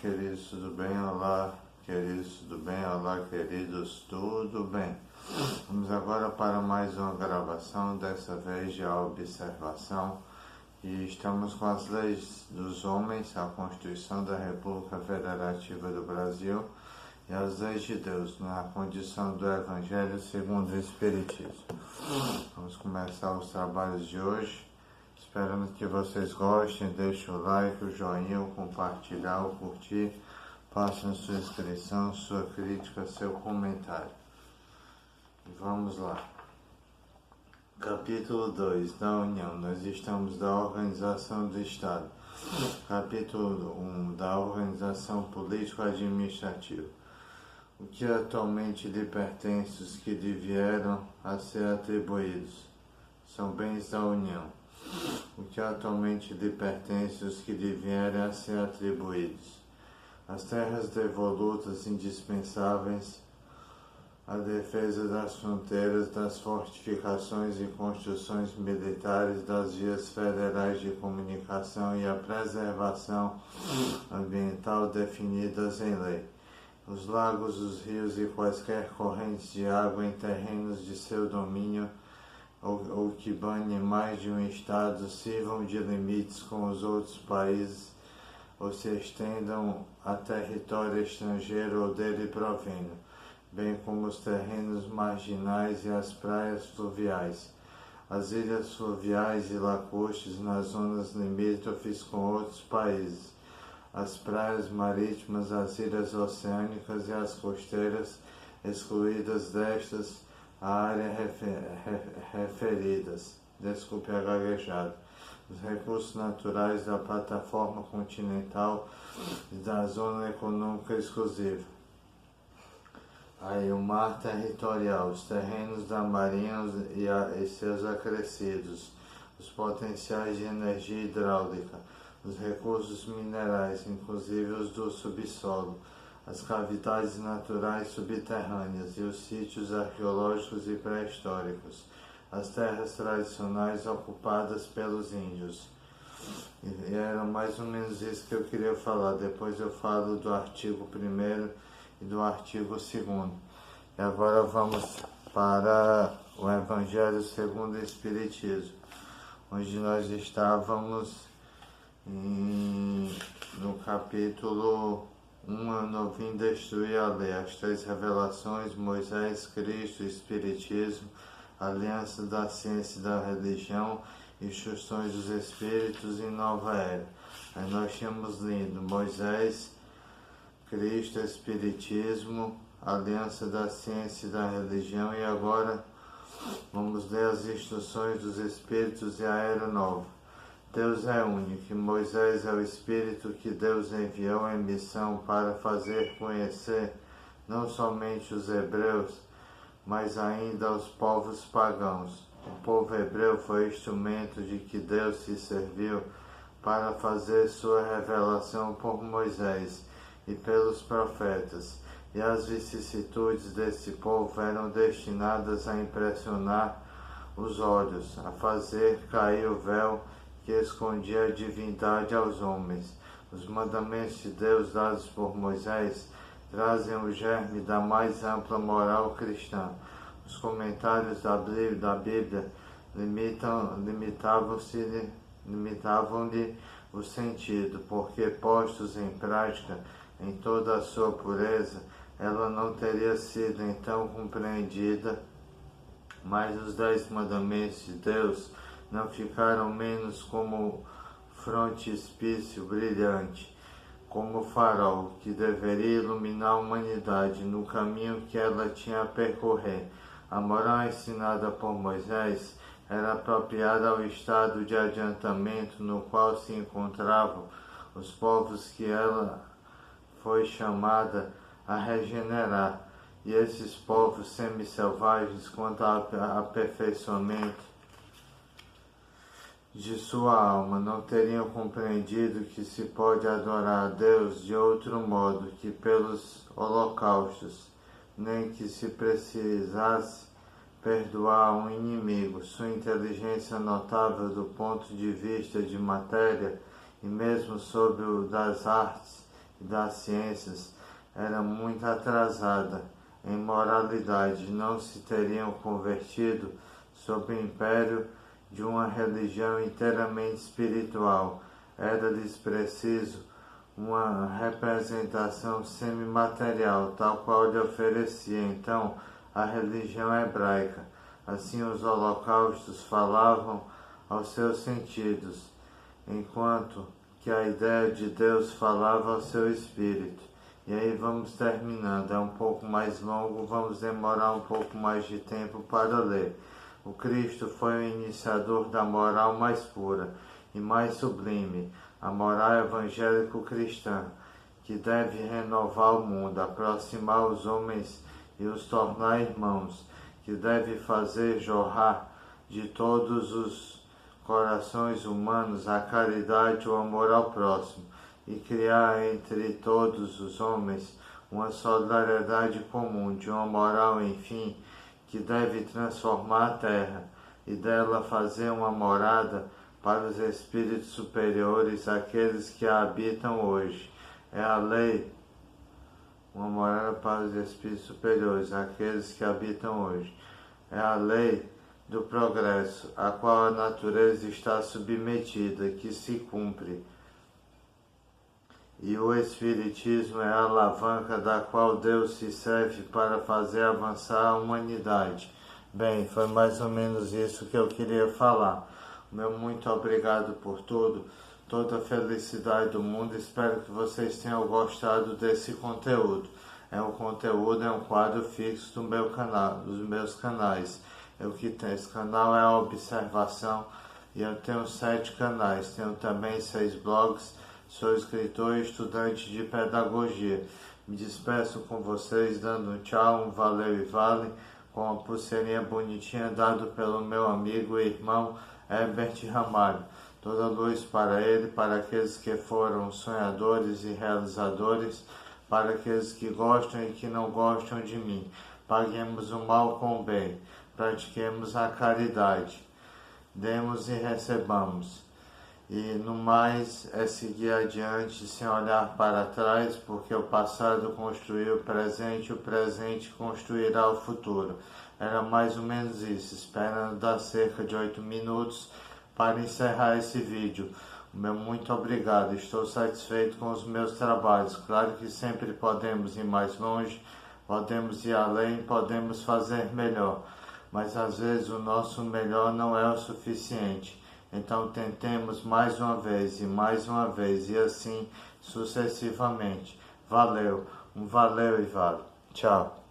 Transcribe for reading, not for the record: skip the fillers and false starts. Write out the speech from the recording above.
queridos, tudo bem? Olá, queridos, tudo bem? Olá, queridos, tudo bem? Vamos agora para mais uma gravação, dessa vez de observação. E estamos com as leis dos homens, a Constituição da República Federativa do Brasil e as leis de Deus, na condição do Evangelho segundo o Espiritismo. Vamos começar os trabalhos de hoje. Esperando que vocês gostem, deixem o like, o joinha, o compartilhar, o curtir, façam sua inscrição, sua crítica, seu comentário. E vamos lá. Capítulo 2 da União. Nós estamos da Organização do Estado. Capítulo 1 da Organização Político-Administrativa. O que atualmente lhe pertence, os que lhe vieram a ser atribuídos, são bens da União. O que atualmente lhe pertence, os que lhe vierem a ser atribuídos. As terras devolutas indispensáveis à defesa das fronteiras, das fortificações e construções militares, das vias federais de comunicação e a preservação ambiental definidas em lei. Os lagos, os rios e quaisquer correntes de água em terrenos de seu domínio ou que banem mais de um estado, sirvam de limites com os outros países ou se estendam a território estrangeiro ou dele provenham, bem como os terrenos marginais e as praias fluviais, as ilhas fluviais e lacustres nas zonas limítrofes com outros países, as praias marítimas, as ilhas oceânicas e as costeiras, excluídas destas a área referidas, desculpe a gaguejada, os recursos naturais da plataforma continental e da zona econômica exclusiva. Aí o mar territorial, os terrenos da marinha e seus acrescidos, os potenciais de energia hidráulica, os recursos minerais, inclusive os do subsolo, as cavidades naturais subterrâneas e os sítios arqueológicos e pré-históricos, as terras tradicionais ocupadas pelos índios. E era mais ou menos isso que eu queria falar. Depois eu falo do artigo 1º e do artigo 2º. E agora vamos para o Evangelho segundo o Espiritismo, onde nós estávamos no capítulo 1, eu não vim destruir a lei, as 3 revelações, Moisés, Cristo, Espiritismo, aliança da ciência e da religião, instruções dos Espíritos e nova era. Aí nós tínhamos lido Moisés, Cristo, Espiritismo, aliança da ciência e da religião, e agora vamos ler as instruções dos Espíritos e a era nova. Deus é único, e Moisés é o Espírito que Deus enviou em missão para fazer conhecer não somente os hebreus, mas ainda os povos pagãos. O povo hebreu foi instrumento de que Deus se serviu para fazer sua revelação por Moisés e pelos profetas, e as vicissitudes desse povo eram destinadas a impressionar os olhos, a fazer cair o véu que escondia a divindade aos homens. Os mandamentos de Deus dados por Moisés trazem o germe da mais ampla moral cristã. Os comentários da Bíblia limitavam-lhe o sentido, porque postos em prática em toda a sua pureza, ela não teria sido então compreendida. Mas os 10 mandamentos de Deus não ficaram menos como frontispício brilhante, como farol que deveria iluminar a humanidade no caminho que ela tinha a percorrer. A moral ensinada por Moisés era apropriada ao estado de adiantamento no qual se encontravam os povos que ela foi chamada a regenerar, e esses povos semi-selvagens, quanto ao aperfeiçoamento de sua alma, não teriam compreendido que se pode adorar a Deus de outro modo que pelos holocaustos, nem que se precisasse perdoar um inimigo. Sua inteligência notável do ponto de vista de matéria e mesmo sobre o das artes e das ciências era muito atrasada em moralidade, não se teriam convertido sob o império de uma religião inteiramente espiritual. Era-lhes preciso uma representação semimaterial, tal qual lhe oferecia então a religião hebraica. Assim os holocaustos falavam aos seus sentidos, enquanto que a ideia de Deus falava ao seu espírito. E aí vamos terminando, é um pouco mais longo, vamos demorar um pouco mais de tempo para ler. O Cristo foi o iniciador da moral mais pura e mais sublime, a moral evangélico-cristã, que deve renovar o mundo, aproximar os homens e os tornar irmãos, que deve fazer jorrar de todos os corações humanos a caridade e o amor ao próximo, e criar entre todos os homens uma solidariedade comum, de uma moral, enfim, que deve transformar a terra e dela fazer uma morada para os espíritos superiores, aqueles que a habitam hoje. É a lei, uma morada para os espíritos superiores, aqueles que habitam hoje. É a lei do progresso, a qual a natureza está submetida, que se cumpre. E o Espiritismo é a alavanca da qual Deus se serve para fazer avançar a humanidade. Bem, foi mais ou menos isso que eu queria falar. Meu muito obrigado por tudo, toda a felicidade do mundo. Espero que vocês tenham gostado desse conteúdo. É um quadro fixo do meu canal, dos meus canais. Esse canal é a observação e eu tenho 7 canais. Tenho também 6 blogs. Sou escritor e estudante de pedagogia. Me despeço com vocês dando um tchau, um valeu e vale, com uma pulseirinha bonitinha dado pelo meu amigo e irmão Herbert Ramalho. Toda luz para ele, para aqueles que foram sonhadores e realizadores, para aqueles que gostam e que não gostam de mim. Paguemos o mal com o bem, pratiquemos a caridade, demos e recebamos. E no mais é seguir adiante sem olhar para trás, porque o passado construiu o presente construirá o futuro. Era mais ou menos isso, esperando dar cerca de 8 minutos para encerrar esse vídeo. Meu muito obrigado, estou satisfeito com os meus trabalhos. Claro que sempre podemos ir mais longe, podemos ir além, podemos fazer melhor, mas às vezes o nosso melhor não é o suficiente. Então tentemos mais uma vez e assim sucessivamente. Valeu, um valeu e vale. Tchau.